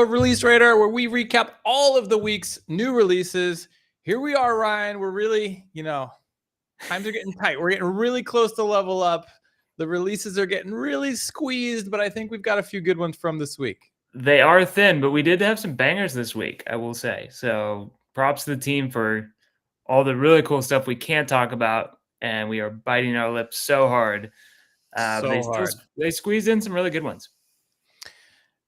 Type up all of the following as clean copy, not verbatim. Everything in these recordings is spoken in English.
Release Radar, where we recap all of the week's new releases. Here we are, Ryan. We're really, times are getting tight. We're getting really close to level up. The releases are getting really squeezed, but I think we've got a few good ones from this week. They are thin, but we did have some bangers this week, I will say. So props to the team for all the really cool stuff we can't talk about, and we are biting our lips so hard. They squeezed in some really good ones.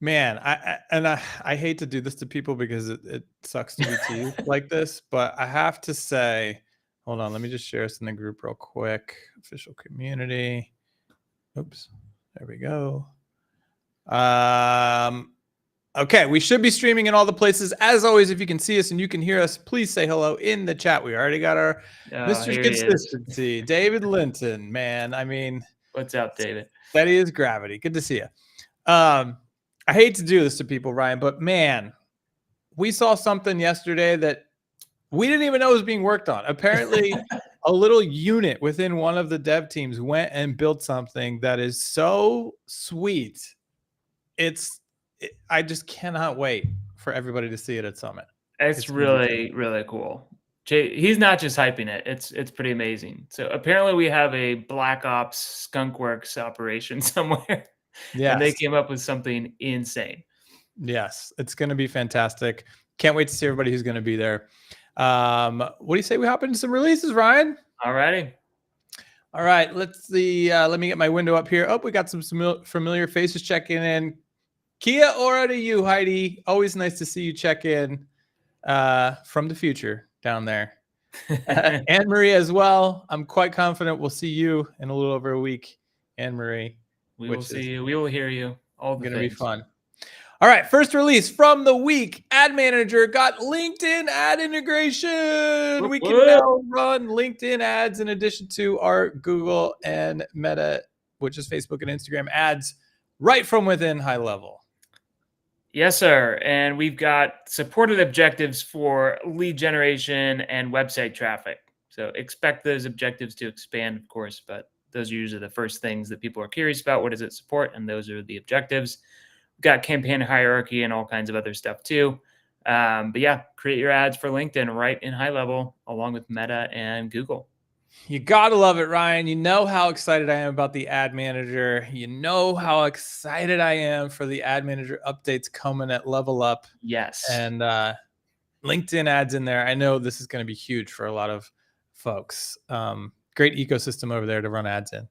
Man, I hate to do this to people because it sucks to be teased like this, but I have to say, hold on, let me just share this in the group real quick. Official community. Oops, there we go. Okay, we should be streaming in all the places. As always, if you can see us and you can hear us, please say hello in the chat. We already got our Mr. Consistency, David Linton. Man, I mean, what's up, David? Steady as gravity. Good to see you. I hate to do this to people, Ryan, but man, we saw something yesterday that we didn't even know was being worked on. Apparently, a little unit within one of the dev teams went and built something that is so sweet. I just cannot wait for everybody to see it at Summit. It's really, really cool. He's not just hyping it. It's pretty amazing. So apparently we have a Black Ops Skunkworks operation somewhere. Yeah. And they came up with something insane. Yes, it's going to be fantastic. Can't wait to see everybody who's going to be there. What do you say we hop into some releases, Ryan? All righty. All right, let's see. Let me get my window up here. Oh, we got some familiar faces checking in. Kia ora to you, Heidi. Always nice to see you check in from the future down there. Anne-Marie as well. I'm quite confident we'll see you in a little over a week, Anne-Marie. We will see you. We will hear you. All the things. Going to be fun. All right, first release from the week. Ad Manager got LinkedIn ad integration. We can now run LinkedIn ads in addition to our Google and Meta, which is Facebook and Instagram ads, right from within HighLevel. Yes, sir. And we've got supported objectives for lead generation and website traffic. So expect those objectives to expand, of course, but those are usually the first things that people are curious about. What does it support? And those are the objectives. We've got campaign hierarchy and all kinds of other stuff too. But yeah, create your ads for LinkedIn right in HighLevel along with Meta and Google. You got to love it, Ryan. You know how excited I am about the Ad Manager. You know how excited I am for the Ad Manager updates coming at Level Up. Yes. And LinkedIn ads in there. I know this is going to be huge for a lot of folks. Great ecosystem over there to run ads in.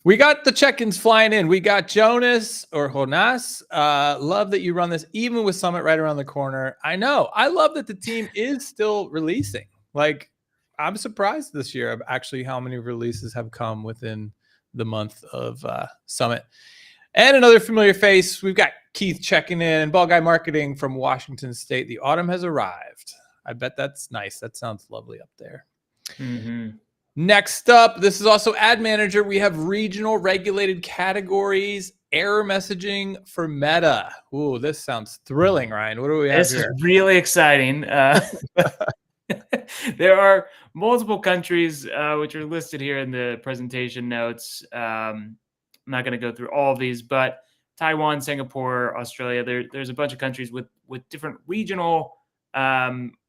We got the check-ins flying in. We got Jonas. Love that you run this even with Summit right around the corner. I know. I love that the team is still releasing. Like, I'm surprised this year of actually how many releases have come within the month of Summit. And another familiar face. We've got Keith checking in. Ball Guy Marketing from Washington State. The autumn has arrived. I bet that's nice. That sounds lovely up there. Mm-hmm. Next up, this is also Ad Manager. We have regional regulated categories, error messaging for Meta. Ooh, this sounds thrilling, Ryan. What do we have here? This is really exciting. There are multiple countries which are listed here in the presentation notes. I'm not going to go through all of these, but Taiwan, Singapore, Australia, there's a bunch of countries with different regional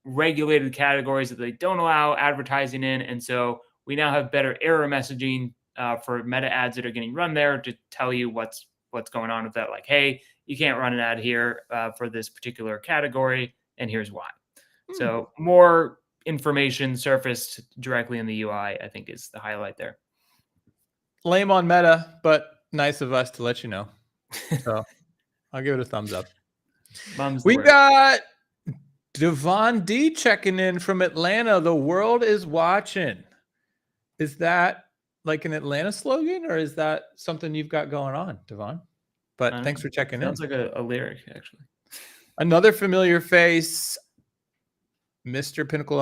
regulated categories that they don't allow advertising in. And so we now have better error messaging for Meta ads that are getting run there to tell you what's going on with that. Like, hey, you can't run an ad here for this particular category, and here's why. So more information surfaced directly in the UI, I think, is the highlight there. Lame on Meta, but nice of us to let you know. So I'll give it a thumbs up. We got Devon D checking in from Atlanta. The world is watching. Is that like an Atlanta slogan, or is that something you've got going on, Devon? But thanks for checking in. Sounds like a lyric, actually. Another familiar face. Mr. Pinnacle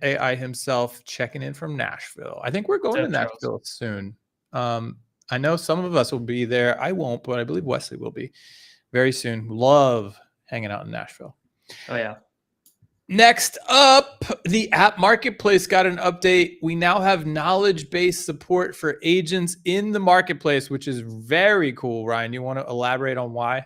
AI himself checking in from Nashville. I think we're going to Nashville soon. I know some of us will be there. I won't, but I believe Wesley will be very soon. Love hanging out in Nashville. Oh, yeah. Next up, the app marketplace got an update. We now have knowledge-based support for agents in the marketplace, which is very cool. Ryan, you want to elaborate on why?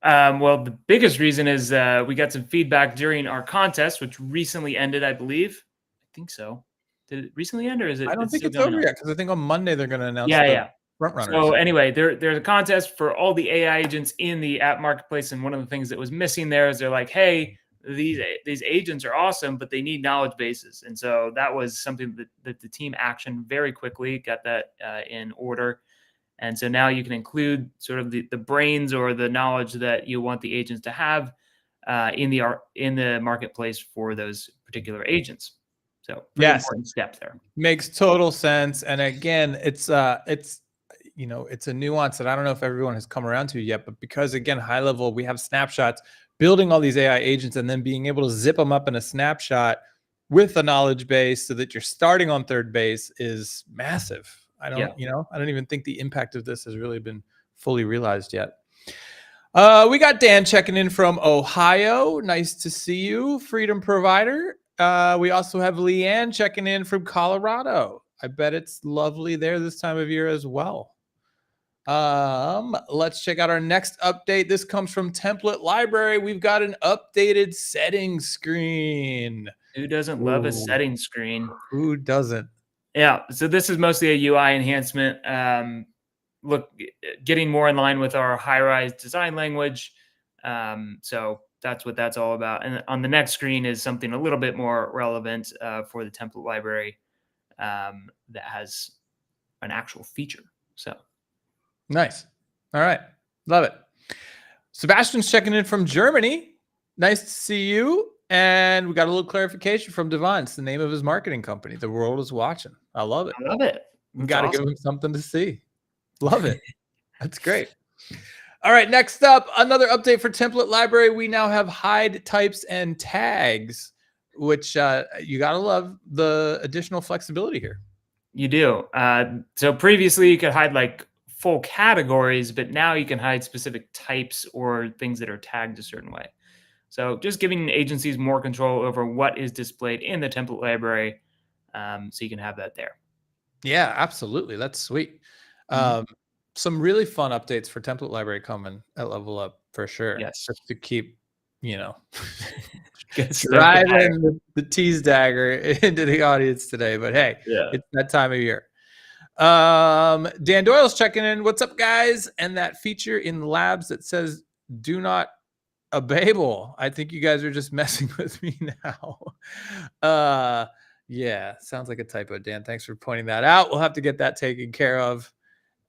Well, the biggest reason is we got some feedback during our contest, which recently ended, I believe. I think so. Did it recently end, or is I don't it's think still it's going over on? yet because I think on Monday they're going to announce Yeah, the yeah. front runners. So anyway, there's a contest for all the AI agents in the app marketplace, and one of the things that was missing there is they're like, hey, these agents are awesome, but they need knowledge bases, and so that was something that the team actioned very quickly, got that in order, and so now you can include sort of the brains or the knowledge that you want the agents to have in the marketplace for those particular agents. So pretty Yes, important step there. makes total sense. And again, it's it's a nuance that I don't know if everyone has come around to yet, but because again, high level, we have snapshots, building all these AI agents and then being able to zip them up in a snapshot with a knowledge base so that you're starting on third base is massive. I Yeah. don't even think the impact of this has really been fully realized yet. We got Dan checking in from Ohio. Nice to see you, Freedom Provider. We also have Leanne checking in from Colorado. I bet it's lovely there this time of year as well. Let's check out our next update. This comes from Template Library. We've got an updated settings screen. Who doesn't love a Ooh, setting screen? who doesn't? Yeah, so this is mostly a UI enhancement. Look, getting more in line with our high-rise design language. So that's what that's all about. And on the next screen is something a little bit more relevant for the template library that has an actual feature. So Nice. All right. Love it. Sebastian's checking in from Germany. Nice to see you. And we got a little clarification from Devon. It's the name of his marketing company. The world is watching. I love it. I love it. You That's got to awesome. give him something to see. Love it. That's great. All right. Next up, another update for Template Library. We now have hide types and tags, which you got to love the additional flexibility here. You do. So previously you could hide like full categories, but now you can hide specific types or things that are tagged a certain way. So just giving agencies more control over what is displayed in the template library, so you can have that there. Yeah, absolutely. That's sweet. Some really fun updates for Template Library coming at Level Up for sure. Yes. Just to keep, Get driving the tease dagger into the audience today. But hey, Yeah. it's that time of year. Dan Doyle's checking in. What's up, guys? And that feature in Labs that says "Do not abable." I think you guys are just messing with me now. Yeah, sounds like a typo, Dan. Thanks for pointing that out. We'll have to get that taken care of.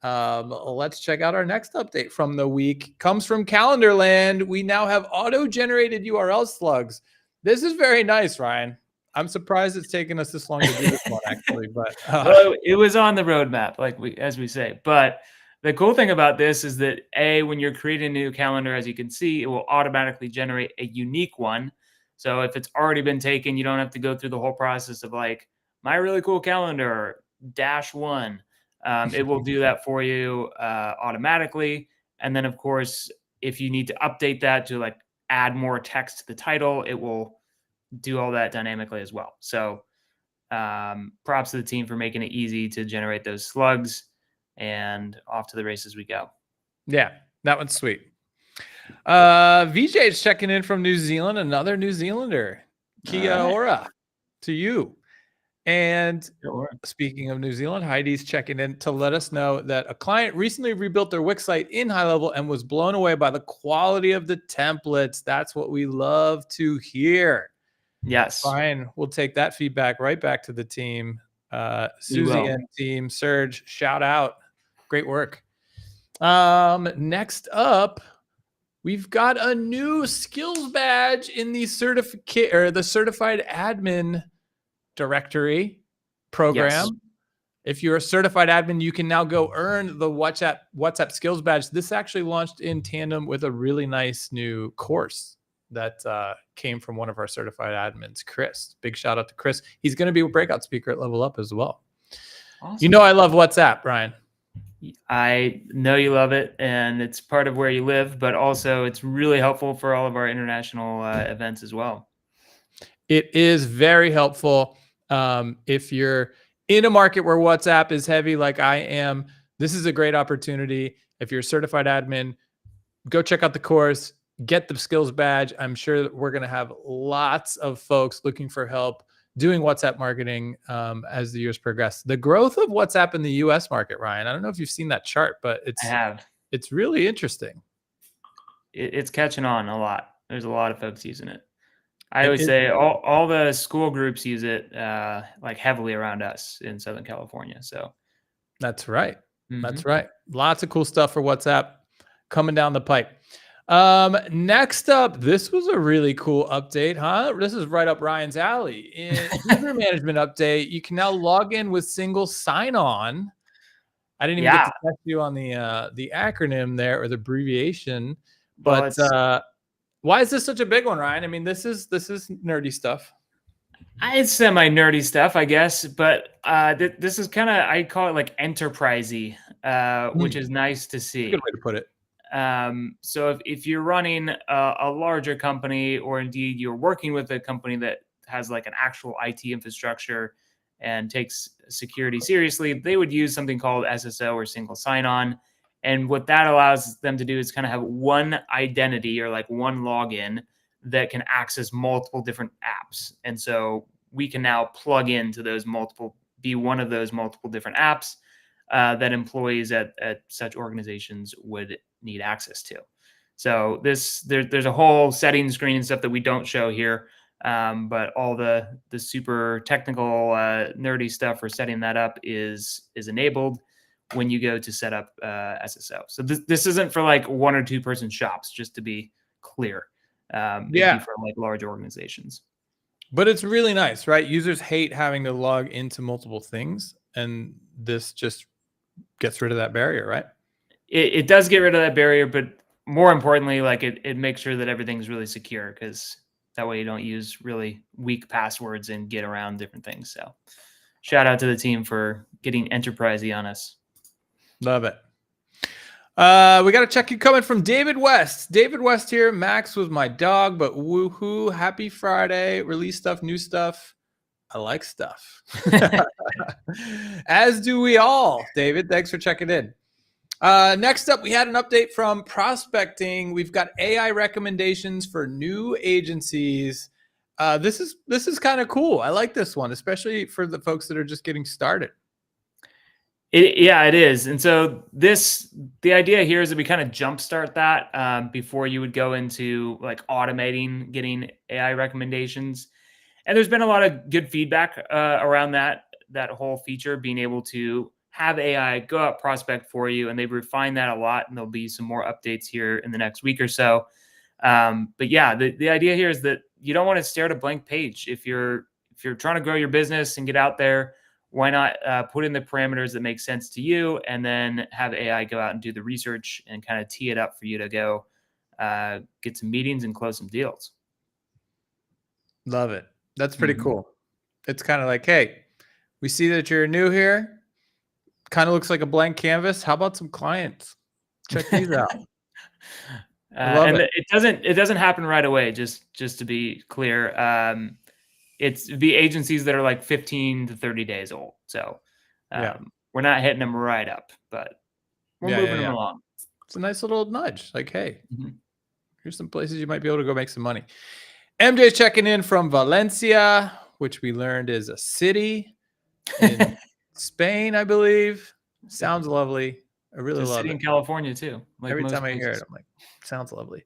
Let's check out our next update from the week. Comes from Calendarland. We now have auto-generated URL slugs. This is very nice, Ryan. I'm surprised it's taken us this long to do this one, actually. But Well, it was on the roadmap, as we say. But the cool thing about this is that when you're creating a new calendar, as you can see, it will automatically generate a unique one. So if it's already been taken, you don't have to go through the whole process of like my really cool calendar -1. It will do that for you automatically. And then, of course, if you need to update that to like add more text to the title, it will do all that dynamically as well. So props to the team for making it easy to generate those slugs, and off to the races we go. Yeah, that one's sweet. VJ is checking in from New Zealand, another New Zealander. Kia ora to you. And speaking of New Zealand, Heidi's checking in to let us know that a client recently rebuilt their Wix site in HighLevel and was blown away by the quality of the templates. That's what we love to hear. Yes. Fine. We'll take that feedback right back to the team. Susie and team, Serge, shout out. Great work. Next up, we've got a new skills badge in the certificate or the certified admin directory program. Yes. If you're a certified admin, you can now go earn the WhatsApp skills badge. This actually launched in tandem with a really nice new course that came from one of our certified admins, Chris. Big shout out to Chris. He's going to be a breakout speaker at Level Up as well. Awesome. You know I love WhatsApp, Brian. I know you love it, and it's part of where you live, but also it's really helpful for all of our international events as well. It is very helpful. If you're in a market where WhatsApp is heavy like I am, this is a great opportunity. If you're a certified admin, go check out the course, get the skills badge. I'm sure that we're going to have lots of folks looking for help doing WhatsApp marketing as the years progress. The growth of WhatsApp in the US market, Ryan, I don't know if you've seen that chart, but I have. it's really interesting. It's catching on a lot. There's a lot of folks using it. I And always say all the school groups use it like heavily around us in Southern California. So that's right. That's mhm. right. Lots of cool stuff for WhatsApp coming down the pipe. Next up, this was a really cool update, huh? This is right up Ryan's alley. In user management update, you can now log in with single sign-on. I didn't even get Yeah. to test you on the acronym there or the abbreviation, Well, but why is this such a big one, Ryan? I mean, this is nerdy stuff. it's semi-nerdy stuff, I guess, but this is kind of, I call it like enterprisey, which is nice to see. Good way to put it. So if you're running a larger company, or indeed you're working with a company that has like an actual IT infrastructure and takes security seriously, they would use something called SSO or single sign-on. And what that allows them to do is kind of have one identity or like one login that can access multiple different apps. And so we can now plug into those be one of those multiple different apps that employees at such organizations would need access to. So there's a whole settings screen and stuff that we don't show here, but all the super technical nerdy stuff for setting that up is enabled when you go to set up SSO. So this isn't for like 1 or 2 person shops, just to be clear. It'd be for like large organizations. But it's really nice, right? Users hate having to log into multiple things, and this just gets rid of that barrier, right? It does get rid of that barrier, but more importantly, like it makes sure that everything's really secure, because that way you don't use really weak passwords and get around different things. So shout out to the team for getting enterprisey on us. Love it. We got a check-in coming from David West. David West here. Max was my dog, but woohoo! Happy Friday! Release stuff, new stuff. I like stuff. As do we all. David, thanks for checking in. Next up, we had an update from prospecting. We've got AI recommendations for new agencies. This is kind of cool. I like this one, especially for the folks that are just getting started. It is. And so the idea here is that we kind of jumpstart that before you would go into like automating getting AI recommendations. And there's been a lot of good feedback around that whole feature, being able to have AI go out prospect for you, and they've refined that a lot. And there'll be some more updates here in the next week or so. But yeah, the idea here is that you don't want to stare at a blank page. If you're trying to grow your business and get out there, why not put in the parameters that make sense to you, and then have AI go out and do the research and kind of tee it up for you to go get some meetings and close some deals. Love it. That's pretty cool. It's kind of like, hey, we see that you're new here. Kind of looks like a blank canvas. How about some clients? Check these out. And it doesn't happen right away. Just to be clear, it's the agencies that are like 15 to 30 days old. So we're not hitting them right up, but we're moving them along. It's a nice little nudge. Like, hey, here's some places you might be able to go make some money. MJ's checking in from Valencia, which we learned is a city in Spain, I believe. Sounds lovely. I really love it. City in California too. Like every time I hear it, I'm like, sounds lovely.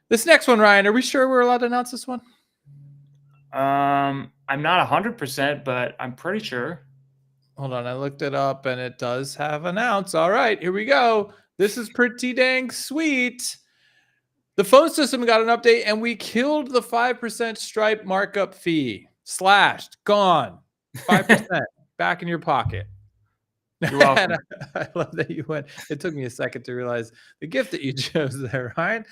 This next one, Ryan, are we sure we're allowed to announce this one? I'm not 100%, but I'm pretty sure. Hold on, I looked it up and it does have announce. All right, here we go. This is pretty dang sweet. The phone system got an update, and we killed the 5% Stripe markup fee. Slashed, gone. 5% back in your pocket. You're welcome. I love that you went. It took me a second to realize the gift that you chose there, Ryan.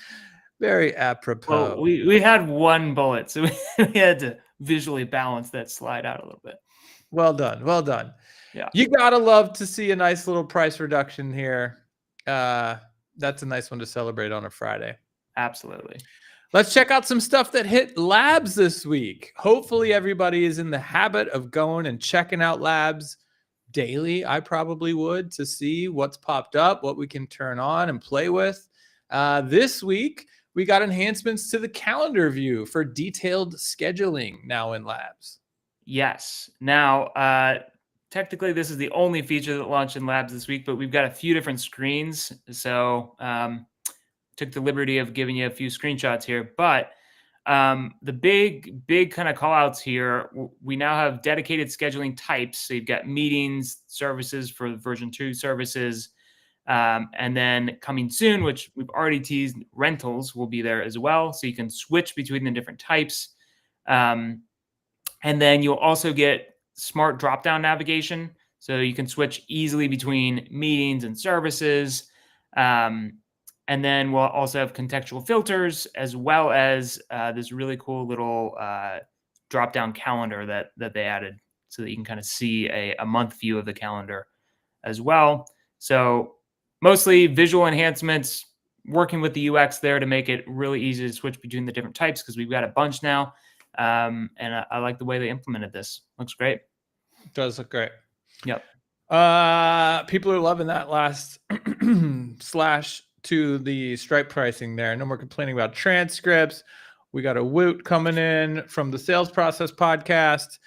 Very apropos. Well, we had one bullet, so we had to visually balance that slide out a little bit. Well done. Well done. Yeah. You gotta love to see a nice little price reduction here. That's a nice one to celebrate on a Friday. Absolutely. Let's check out some stuff that hit labs this week. Hopefully everybody is in the habit of going and checking out labs daily. I probably would, to see what's popped up, what we can turn on and play with. This week, we got enhancements to the calendar view for detailed scheduling now in labs. Yes. Now, technically, this is the only feature that launched in labs this week, but we've got a few different screens. So took the liberty of giving you a few screenshots here. But the big kind of call outs here, we now have dedicated scheduling types. So you've got meetings, services for version 2 services. And then coming soon, which we've already teased, rentals will be there as well. So you can switch between the different types. And then you'll also get smart drop-down navigation. So you can switch easily between meetings and services. And then we'll also have contextual filters, as well as this really cool little drop-down calendar that they added, so that you can kind of see a month view of the calendar as well. So mostly visual enhancements, working with the UX there to make it really easy to switch between the different types, because we've got a bunch now. And I like the way they implemented this. Looks great. It does look great. Yep. People are loving that last slash to the Stripe pricing there. No more complaining about transcripts. We got a woot coming in from the Sales Process podcast.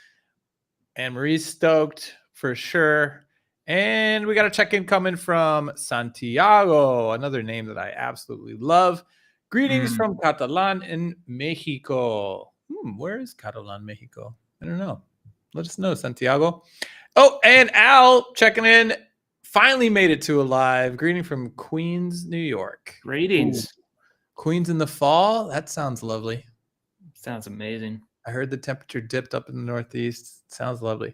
And Marie's stoked for sure. And we got a check-in coming from Santiago, another name that I absolutely love. Greetings from Catalan in Mexico. Where is Catalan, Mexico? I don't know. Let us know, Santiago. Oh, and Al checking in. Finally made it to a live. Greeting from Queens, New York. Greetings. Ooh. Queens in the fall? That sounds lovely. Sounds amazing. I heard the temperature dipped up in the Northeast. Sounds lovely.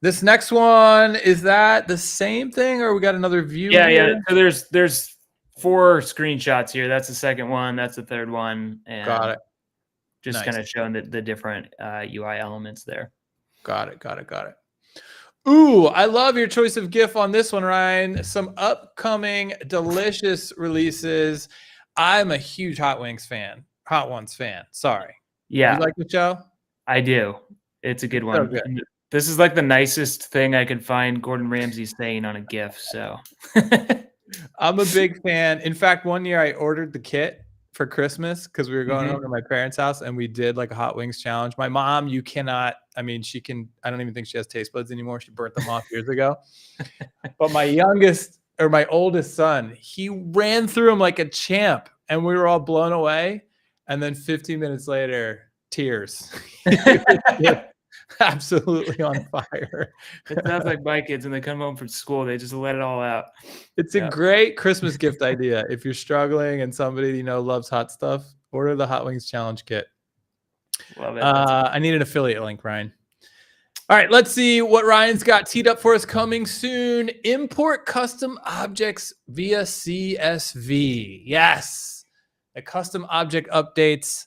This next one, is that the same thing, or we got another view? Yeah. So there's 4 screenshots here. That's the second one. That's the third one. And got it. Just Nice. kind of showing the different UI elements there. Got it. Ooh, I love your choice of GIF on this one, Ryan. Some upcoming delicious releases. I'm a huge Hot Ones fan. Sorry. Yeah. You like the show? I do. It's a good one. So good. This is like the nicest thing I could find Gordon Ramsay saying on a GIF. So I'm a big fan. In fact, one year I ordered the kit for Christmas because we were going home to my parents' house, and we did like a hot wings challenge. My mom, you cannot, I mean, she can, I don't even think she has taste buds anymore. She burnt them off years ago. But my oldest son, he ran through them like a champ, and we were all blown away. And then 15 minutes later, tears. Absolutely on fire. It sounds like my kids, when they come home from school, they just let it all out. It's a great Christmas gift idea. If you're struggling and somebody loves hot stuff, order the Hot Wings Challenge kit. Love it. I need an affiliate link, Ryan. All right, let's see what Ryan's got teed up for us coming soon. Import custom objects via CSV. Yes, the custom object updates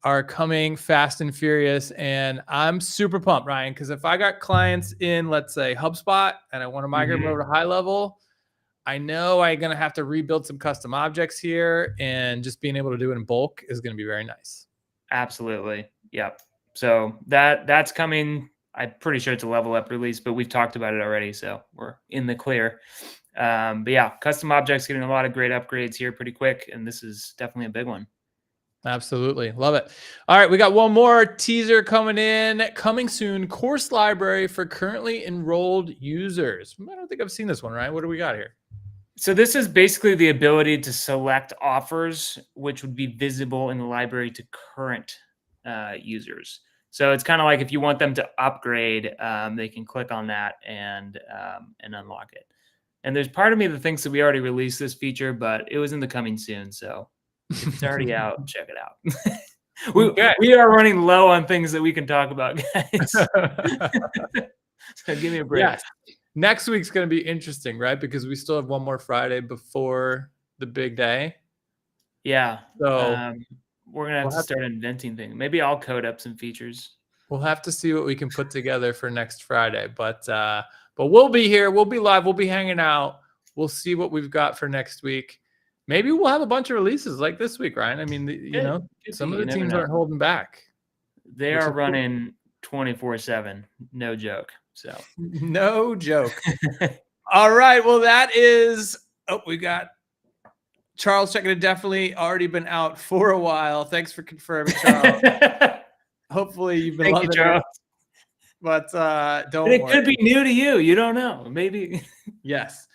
are coming fast and furious, and I'm super pumped, Ryan, because if I got clients in, let's say, HubSpot, and I want to migrate them over to HighLevel, I know I'm going to have to rebuild some custom objects here, and just being able to do it in bulk is going to be very nice. Absolutely. Yep. So that's coming. I'm pretty sure it's a level up release, but we've talked about it already, so we're in the clear. But yeah, custom objects getting a lot of great upgrades here pretty quick, and this is definitely a big one. Absolutely. Love it. All right. We got one more teaser coming in. Coming soon, course library for currently enrolled users. I don't think I've seen this one, Ryan. What do we got here? So this is basically the ability to select offers, which would be visible in the library to current users. So it's kind of like if you want them to upgrade, they can click on that and unlock it. And there's part of me that thinks that we already released this feature, but it was in the coming soon. So if it's already out, check it out. We are running low on things that we can talk about, guys. So give me a break. Yes. Next week's going to be interesting, right? Because we still have one more Friday before the big day. Yeah. So we're going to have to start inventing things. Maybe I'll code up some features. We'll have to see what we can put together for next Friday. But we'll be here. We'll be live. We'll be hanging out. We'll see what we've got for next week. Maybe we'll have a bunch of releases like this week, Ryan. I mean, some of the teams aren't holding back. They are running 24/7. No joke. So no joke. All right. Well, that is. Oh, we got Charles checking it, definitely already been out for a while. Thanks for confirming, Charles. Hopefully you've been Thank loving you, Charles. it. But don't It worry. could be new to you. You don't know. Maybe. Yes.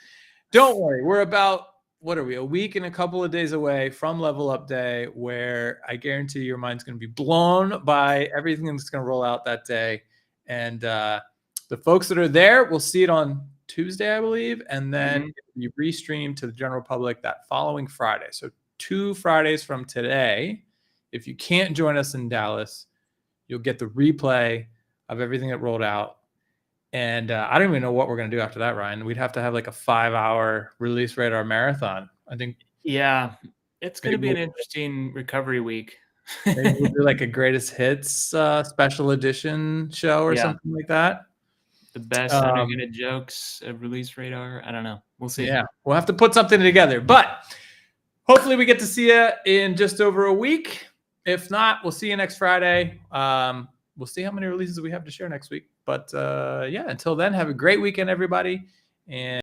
Don't worry. We're about, what are we, a week and a couple of days away from Level Up Day, where I guarantee your mind's going to be blown by everything that's going to roll out that day. And the folks that are there will see it on Tuesday, I believe, and then you restream to the general public that following Friday. So 2 Fridays from today, if you can't join us in Dallas, you'll get the replay of everything that rolled out. And I don't even know what we're going to do after that, Ryan. We'd have to have like a 5-hour release radar marathon. I think. Yeah, it's going to be an interesting recovery week. Maybe we'll do like a greatest hits special edition show or something like that. The best unforgettable jokes of release radar. I don't know. We'll see. Yeah, we'll have to put something together. But hopefully we get to see you in just over a week. If not, we'll see you next Friday. We'll see how many releases we have to share next week. But yeah, until then, have a great weekend, everybody. And